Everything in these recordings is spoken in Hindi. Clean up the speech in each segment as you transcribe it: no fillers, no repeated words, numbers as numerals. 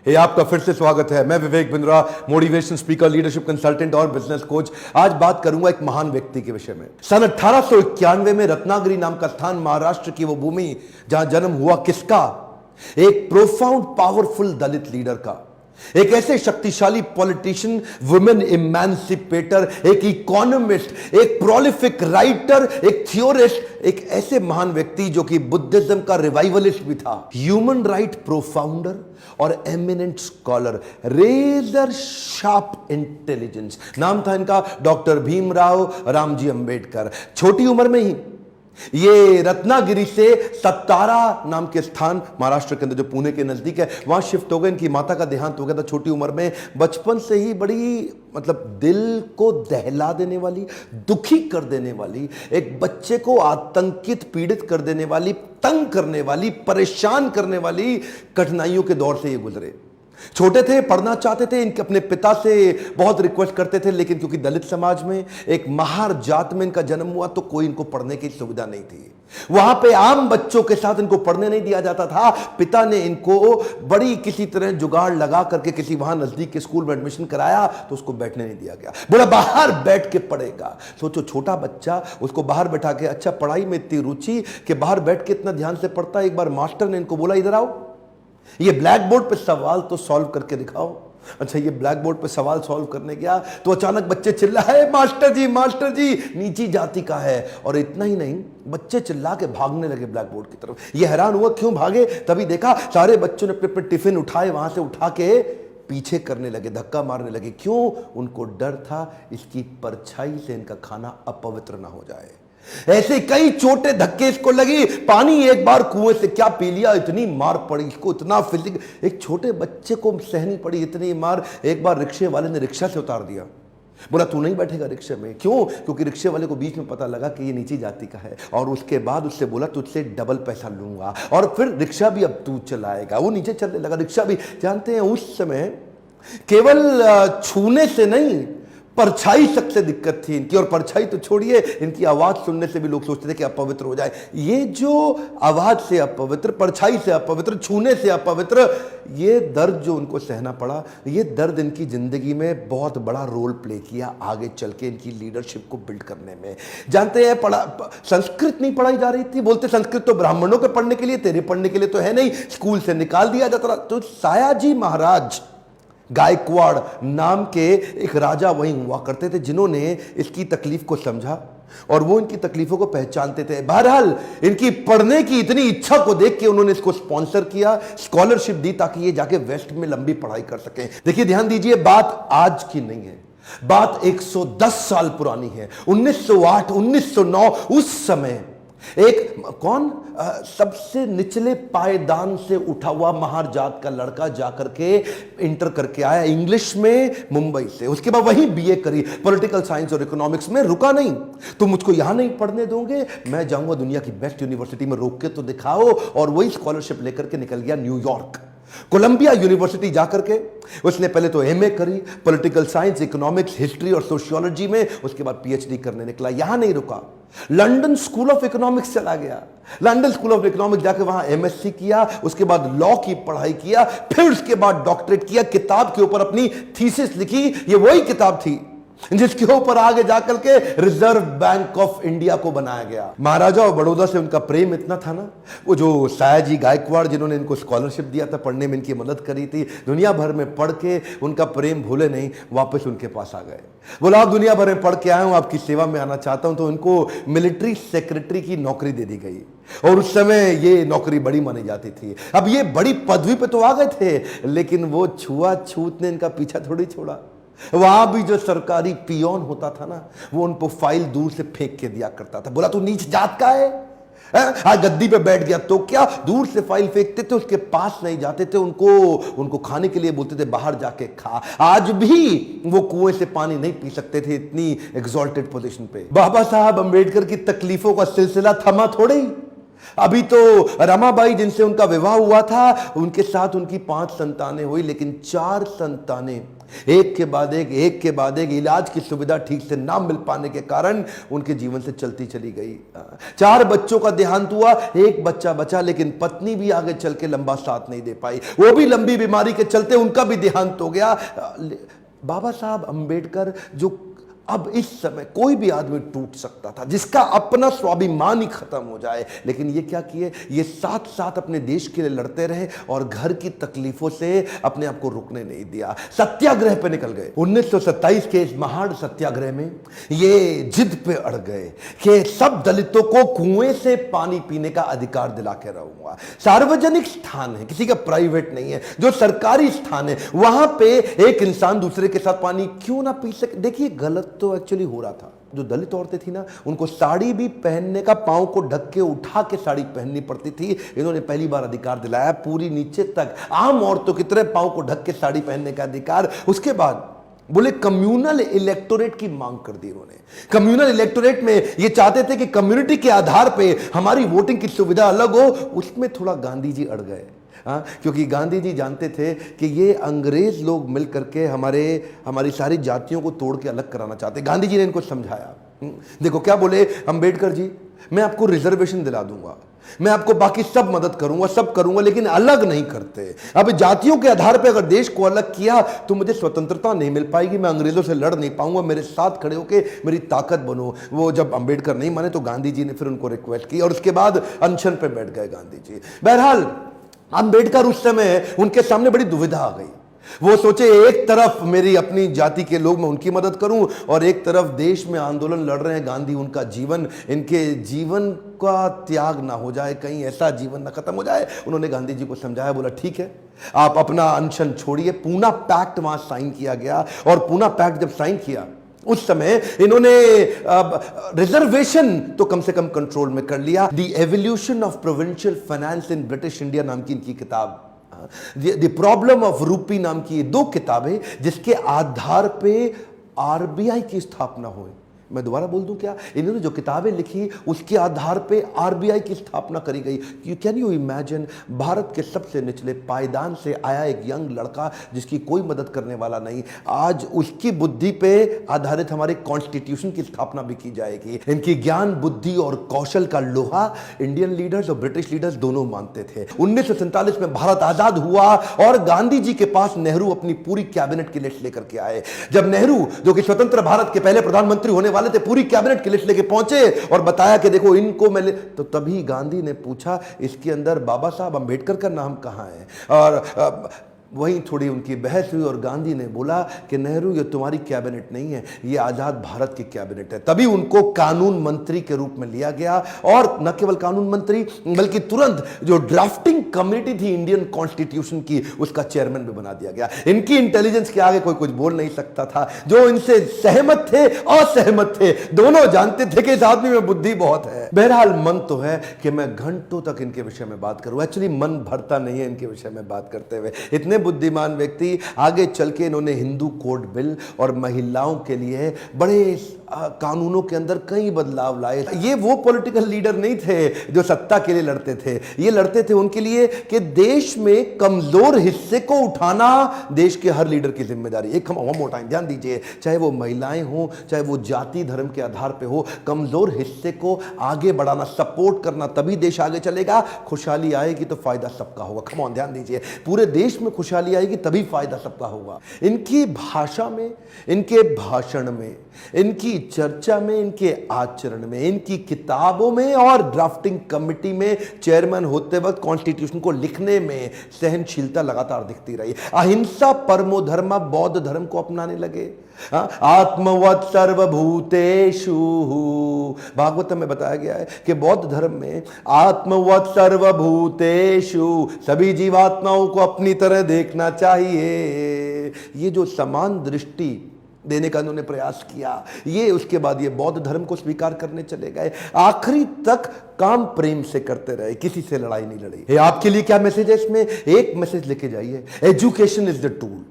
ये आपका फिर से स्वागत है। मैं Vivek Bindra, motivation speaker, leadership consultant और बिजनेस कोच। आज बात करूंगा एक महान व्यक्ति के विषय में। सन 1891 में रत्नागिरी नाम का स्थान, महाराष्ट्र की वो भूमि जहां जन्म हुआ किसका? एक प्रोफाउंड पावरफुल दलित लीडर का, एक ऐसे शक्तिशाली पॉलिटिशियन, वुमेन इमेंसिपेटर, एक इकोनॉमिस्ट, एक प्रोलिफिक राइटर, एक थियोरिस्ट, एक ऐसे महान व्यक्ति जो कि बुद्धिज्म का रिवाइवलिस्ट भी था, ह्यूमन राइट प्रोफाउंडर और eminent scholar, razor sharp intelligence. नाम था इनका डॉक्टर भीमराव रामजी अंबेडकर। छोटी उम्र में ही ये रत्नागिरी से सत्तारा नाम के स्थान, महाराष्ट्र के अंदर जो पुणे के नजदीक है, वहां शिफ्ट हो गए। इनकी माता का देहांत हो गया था छोटी उम्र में। बचपन से ही बड़ी दिल को दहला देने वाली, दुखी कर देने वाली, एक बच्चे को आतंकित, पीड़ित कर देने वाली, तंग करने वाली, परेशान करने वाली कठिनाइयों के दौर से ये गुजरे। छोटे थे, पढ़ना चाहते थे, इनके अपने पिता से बहुत रिक्वेस्ट करते थे, लेकिन क्योंकि दलित समाज में, एक महार जात में इनका जन्म हुआ, तो कोई इनको पढ़ने की सुविधा नहीं थी। वहां पे आम बच्चों के साथ इनको पढ़ने नहीं दिया जाता था। पिता ने इनको बड़ी किसी तरह जुगाड़ लगा करके किसी वहां नजदीक के स्कूल में एडमिशन कराया, तो उसको बैठने नहीं दिया गया। बोला बाहर बैठ के पढ़ेगा। सोचो, छोटा बच्चा, उसको बाहर बैठा के, अच्छा पढ़ाई में इतनी रुचि कि बाहर बैठ के इतना ध्यान से पढ़ता है। एक बार मास्टर ने इनको बोला, इधर आओ, ये ब्लैक बोर्ड पे सवाल तो सॉल्व करके दिखाओ। अच्छा, ये ब्लैक बोर्ड पे सवाल सॉल्व करने गया तो अचानक बच्चे चिल्लाए, मास्टर जी नीची जाति का है। और इतना ही नहीं, बच्चे चिल्ला के भागने लगे ब्लैक बोर्ड की तरफ। ये हैरान हुआ क्यों भागे। तभी देखा सारे बच्चों ने अपने अपने टिफिन उठाए, वहां से उठा के पीछे करने लगे, धक्का मारने लगे। क्यों? उनको डर था इसकी परछाई से इनका खाना अपवित्र ना हो जाए। ऐसे कई छोटे धक्के इसको लगी। पानी एक बार कुएं से क्या पी लिया, इतनी मार पड़ी इसको, इतना फिजिक, एक छोटे बच्चे को सहनी पड़ी इतनी मार। एक बार रिक्शे वाले ने रिक्शा से उतार दिया। बोला तू नहीं बैठेगा रिक्शे में। क्यों? क्योंकि रिक्शे वाले को बीच में पता लगा कि ये नीची जाति का है। और उसके बाद उससे बोला तुझसे डबल पैसा लूंगा, और फिर रिक्शा भी अब तू चलाएगा। वो नीचे चलने लगा, रिक्शा भी। जानते हैं उस समय केवल छूने से नहीं, परछाई तक से दिक्कत थी इनकी। और परछाई तो छोड़िए, इनकी आवाज सुनने से भी लोग सोचते थे कि अपवित्र हो जाए। ये जो आवाज से अपवित्र, परछाई से अपवित्र, छूने से अपवित्र, ये दर्द जो उनको सहना पड़ा, ये दर्द इनकी जिंदगी में बहुत बड़ा रोल प्ले किया आगे चल के इनकी लीडरशिप को बिल्ड करने में। जानते हैं, संस्कृत नहीं पढ़ाई जा रही थी। बोलते संस्कृत तो ब्राह्मणों के पढ़ने के लिए, तेरे पढ़ने के लिए तो है नहीं, स्कूल से निकाल दिया जाता था। तो सायाजी महाराज गायकवाड़ नाम के एक राजा वहीं हुआ करते थे, जिन्होंने इसकी तकलीफ को समझा और वो इनकी तकलीफों को पहचानते थे। बहरहाल इनकी पढ़ने की इतनी इच्छा को देख के उन्होंने इसको स्पॉन्सर किया, स्कॉलरशिप दी, ताकि ये जाके वेस्ट में लंबी पढ़ाई कर सकें। देखिए, ध्यान दीजिए, बात आज की नहीं है, बात 110 साल पुरानी है। 1908, 1909, उस समय एक सबसे निचले पायदान से उठा हुआ महार जात का लड़का जाकर के इंटर करके आया इंग्लिश में मुंबई से। उसके बाद वहीं बीए करी, पॉलिटिकल साइंस और इकोनॉमिक्स में। रुका नहीं, तुम मुझको यहां नहीं पढ़ने दोगे, मैं जाऊंगा दुनिया की बेस्ट यूनिवर्सिटी में, रोक के तो दिखाओ। और वही स्कॉलरशिप लेकर के निकल गया न्यूयॉर्क, कोलंबिया यूनिवर्सिटी जाकर के उसने पहले तो एमए करी, पॉलिटिकल साइंस, इकोनॉमिक्स, हिस्ट्री और सोशियोलॉजी में। उसके बाद पीएचडी करने निकला। यहां नहीं रुका, लंदन स्कूल ऑफ इकोनॉमिक्स चला गया। लंदन स्कूल ऑफ इकोनॉमिक्स जाके वहां एमएससी किया, उसके बाद लॉ की पढ़ाई किया, फिर उसके बाद डॉक्टरेट किया, किताब के ऊपर अपनी थीसिस लिखी। ये वही किताब थी जिसके ऊपर आगे जाकर के रिजर्व बैंक ऑफ इंडिया को बनाया गया। महाराजा और बड़ौदा से उनका प्रेम इतना था ना, वो जो सायाजी गायकवाड़ जिन्होंने इनको स्कॉलरशिप दिया था, पढ़ने में इनकी मदद करी थी, दुनिया भर में पढ़ के उनका प्रेम भूले नहीं, वापस उनके पास आ गए। बोला आप दुनिया भर में पढ़ के आए हूं, आपकी सेवा में आना चाहता हूं। तो उनको मिलिट्री सेक्रेटरी की नौकरी दे दी गई, और उस समय ये नौकरी बड़ी मानी जाती थी। अब ये बड़ी पदवी पे तो आ गए थे, लेकिन वो छुआछूत ने इनका पीछा थोड़ी छोड़ा। वहां भी जो सरकारी पियोन होता था ना, वो उनको फाइल दूर से फेंक के दिया करता था। बोला तू नीच जात का है, आज गद्दी पे बैठ गया तो क्या, दूर से फाइल फेंकते थे, उसके पास नहीं जाते थे। उनको खाने के लिए बोलते थे बाहर जाके खा। आज भी वो कुएं से पानी नहीं पी सकते थे, इतनी एग्जॉल्टेड पोजीशन पे। बाबा साहब अंबेडकर की तकलीफों का सिलसिला थमा थोड़े ही। अभी तो रमाबाई जिनसे उनका विवाह हुआ था, उनके साथ उनकी 5 संतानें हुई, लेकिन 4 संतानें एक के बाद एक इलाज की सुविधा ठीक से ना मिल पाने के कारण उनके जीवन से चलती चली गई। 4 बच्चों का देहांत हुआ, एक बच्चा बचा, लेकिन पत्नी भी आगे चल के लंबा साथ नहीं दे पाई, वो भी लंबी बीमारी के चलते उनका भी देहांत हो गया। बाबा साहब अंबेडकर, जो अब इस समय कोई भी आदमी टूट सकता था, जिसका अपना स्वाभिमान ही खत्म हो जाए, लेकिन ये क्या किए, ये साथ साथ अपने देश के लिए लड़ते रहे और घर की तकलीफों से अपने आप को रुकने नहीं दिया, सत्याग्रह पे निकल गए। 1927 के इस महान सत्याग्रह में ये जिद पे अड़ गए कि सब दलितों को कुएं से पानी पीने का अधिकार दिला के रहूंगा। सार्वजनिक स्थान है, किसी का प्राइवेट नहीं है, जो सरकारी स्थान है, वहां पे एक इंसान दूसरे के साथ पानी क्यों ना पी सके। देखिए गलत तो एक्चुअली हो रहा था। जो दलित औरतें थी ना, उनको साड़ी भी पहनने का, पांव को ढक के उठा के साड़ी पहननी पड़ती थी। इन्होंने पहली बार अधिकार दिलाया, पूरी नीचे तक आम औरतों की तरह पांव को ढक के साड़ी पहनने का अधिकार। उसके बाद बोले कम्युनल इलेक्टोरेट की मांग कर दी उन्होंने। कम्युनल इलेक्टोरेट में ये चाहते थे कि कम्युनिटी के आधार पे हमारी वोटिंग की सुविधा अलग हो। उसमें थोड़ा गांधी जी अड़ गए, क्योंकि गांधी जी जानते थे कि ये अंग्रेज लोग मिल करके हमारी सारी जातियों को तोड़ के अलग कराना चाहते। गांधी जी ने इनको समझाया। देखो क्या बोले अंबेडकर जी, मैं आपको रिजर्वेशन दिला दूंगा, मैं आपको बाकी सब मदद करूंगा, सब करूंगा, लेकिन अलग नहीं करते। अब जातियों के आधार पर अगर देश को अलग किया तो मुझे स्वतंत्रता नहीं मिल पाएगी, मैं अंग्रेजों से लड़ नहीं पाऊंगा, मेरे साथ खड़े होके मेरी ताकत बनो। वो जब अंबेडकर नहीं माने तो गांधी जी ने फिर उनको रिक्वेस्ट की और उसके बाद अनशन पे बैठ गए गांधी जी। बहरहाल अंबेडकर उस समय उनके सामने बड़ी दुविधा आ गई। वो सोचे एक तरफ मेरी अपनी जाति के लोग, मैं उनकी मदद करूं, और एक तरफ देश में आंदोलन लड़ रहे हैं गांधी, उनका जीवन, इनके जीवन का त्याग ना हो जाए, कहीं ऐसा जीवन ना खत्म हो जाए। उन्होंने गांधी जी को समझाया, बोला ठीक है आप अपना अनशन छोड़िए। पूना पैक्ट वहां साइन किया गया, और पूना पैक्ट जब साइन किया उस समय इन्होंने रिजर्वेशन तो कम से कम कंट्रोल में कर लिया। The evolution of provincial finance in British India नाम की इनकी किताब, द प्रॉब्लम ऑफ रूपी नाम की 2 किताबें, जिसके आधार पे आरबीआई की स्थापना हुई। मैं दोबारा बोल दूं क्या, इन्होंने जो किताबें लिखी उसके आधार पे आरबीआई की स्थापना करी गई। कैन यू इमेजिन, भारत के सबसे निचले पायदान से आया एक यंग लड़का जिसकी कोई मदद करने वाला नहीं, आज उसकी बुद्धि पे आधारित हमारे कॉन्स्टिट्यूशन की स्थापना भी की जाएगी। इनकी ज्ञान, बुद्धि और कौशल का लोहा इंडियन लीडर्स और ब्रिटिश लीडर्स दोनों मानते थे। 1947 में भारत आजाद हुआ और गांधी जी के पास नेहरू अपनी पूरी कैबिनेट की लिस्ट लेकर के आए। जब नेहरू, जो कि स्वतंत्र भारत के पहले प्रधानमंत्री होने वाले थे, पूरी कैबिनेट की लिस्ट लेके पहुंचे और बताया कि देखो इनको मैं तो तभी गांधी ने पूछा इसके अंदर बाबा साहब अंबेडकर का नाम कहां है, और वहीं थोड़ी उनकी बहस हुई और गांधी ने बोला कि नेहरू ये तुम्हारी कैबिनेट नहीं है, ये आजाद भारत की कैबिनेट है। तभी उनको कानून मंत्री के रूप में लिया गया, और न केवल कानून मंत्री बल्कि तुरंत जो ड्राफ्टिंग कमेटी थी इंडियन कॉन्स्टिट्यूशन की, उसका चेयरमैन भी बना दिया गया। इनकी इंटेलिजेंस के आगे कोई कुछ बोल नहीं सकता था। जो इनसे सहमत थे, असहमत थे, दोनों जानते थे कि इस आदमी में बुद्धि बहुत है। बहरहाल मन तो है कि मैं घंटों तक इनके विषय में बात करूं, एक्चुअली मन भरता नहीं है इनके विषय में बात करते हुए। इतने बुद्धिमान व्यक्ति, आगे चल के इन्होंने हिंदू कोड बिल और महिलाओं के लिए बड़े कानूनों के अंदर कई बदलाव लाए। ये वो पॉलिटिकल लीडर नहीं थे जो सत्ता के लिए लड़ते थे, ये लड़ते थे उनके लिए कि देश में कमजोर हिस्से को उठाना देश के हर लीडर की जिम्मेदारी। एक वन मोर टाइम ध्यान दीजिए, चाहे वो महिलाएं हो, चाहे वो जाति धर्म के आधार पे हो, कमजोर हिस्से को आगे बढ़ाना, सपोर्ट करना, तभी देश आगे चलेगा। खुशहाली आएगी तो फायदा सबका होगा। कम ऑन ध्यान दीजिए, पूरे देश में खुशहाली आएगी तभी फायदा सबका होगा। इनकी भाषा में, इनके भाषण में, इनकी चर्चा में, इनके आचरण में, इनकी किताबों में और ड्राफ्टिंग कमेटी में चेयरमैन होते वक्त कॉन्स्टिट्यूशन को लिखने में सहनशीलता लगातार दिखती रही। अहिंसा परमो धर्म, बौद्ध धर्म को अपनाने लगे। आत्मवत् सर्वभूतेषु, भागवतम में बताया गया है कि बौद्ध धर्म में आत्मवत् सर्वभूतेषु, सभी जीवात्माओं को अपनी तरह देखना चाहिए। ये जो समान दृष्टि देने का उन्होंने प्रयास किया, ये उसके बाद ये बौद्ध धर्म को स्वीकार करने चले गए। आखिरी तक काम प्रेम से करते रहे, किसी से लड़ाई नहीं लड़ी। आपके लिए क्या मैसेज है इसमें? एक मैसेज लेके जाइए, एजुकेशन इज द टूल।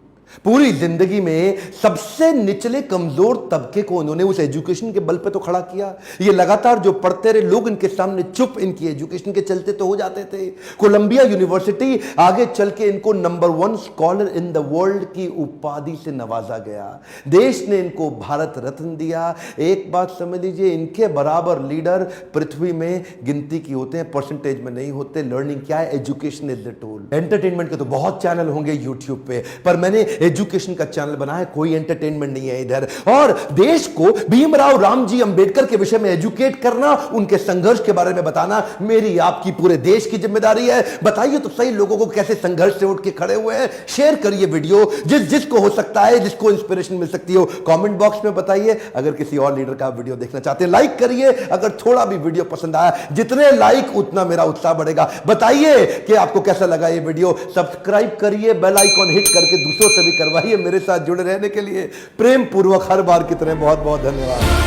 पूरी जिंदगी में सबसे निचले कमजोर तबके को उन्होंने उस एजुकेशन के बल पे तो खड़ा किया। ये लगातार जो पढ़ते रहे लोग इनके सामने चुप, इनकी एजुकेशन के चलते तो हो जाते थे। कोलंबिया यूनिवर्सिटी आगे चल के इनको number 1 scholar in the world की उपाधि से नवाजा गया। देश ने इनको भारत रत्न दिया। एक बात समझ लीजिए, इनके बराबर लीडर पृथ्वी में गिनती की होते हैं, परसेंटेज में नहीं होते। लर्निंग क्या है? Education is the tool. Entertainment के तो बहुत चैनल होंगे यूट्यूब पे, पर मैंने एजुकेशन का चैनल बना है, कोई एंटरटेनमेंट नहीं है इधर। और देश को भीमराव रामजी अंबेडकर के विषय में एजुकेट करना, उनके संघर्ष के बारे में बताना मेरी आपकी पूरे देश की जिम्मेदारी है। बताइए तो सही लोगों को कैसे संघर्ष से उठ के खड़े हुए हैं। शेयर करिए वीडियो, जिसको हो सकता है, जिसको इंस्पिरेशन मिल सकती हो, कमेंट बॉक्स में बताइए। अगर किसी और लीडर का वीडियो देखना चाहते हैं लाइक करिए। अगर थोड़ा भी वीडियो पसंद आया, जितने लाइक उतना मेरा उत्साह बढ़ेगा। बताइए कि आपको कैसा लगा ये वीडियो। सब्सक्राइब करिए, बेल आइकॉन हिट करके दूसरों से भी करवाइए। मेरे साथ जुड़े रहने के लिए प्रेम पूर्वक हर बार की तरह बहुत बहुत धन्यवाद।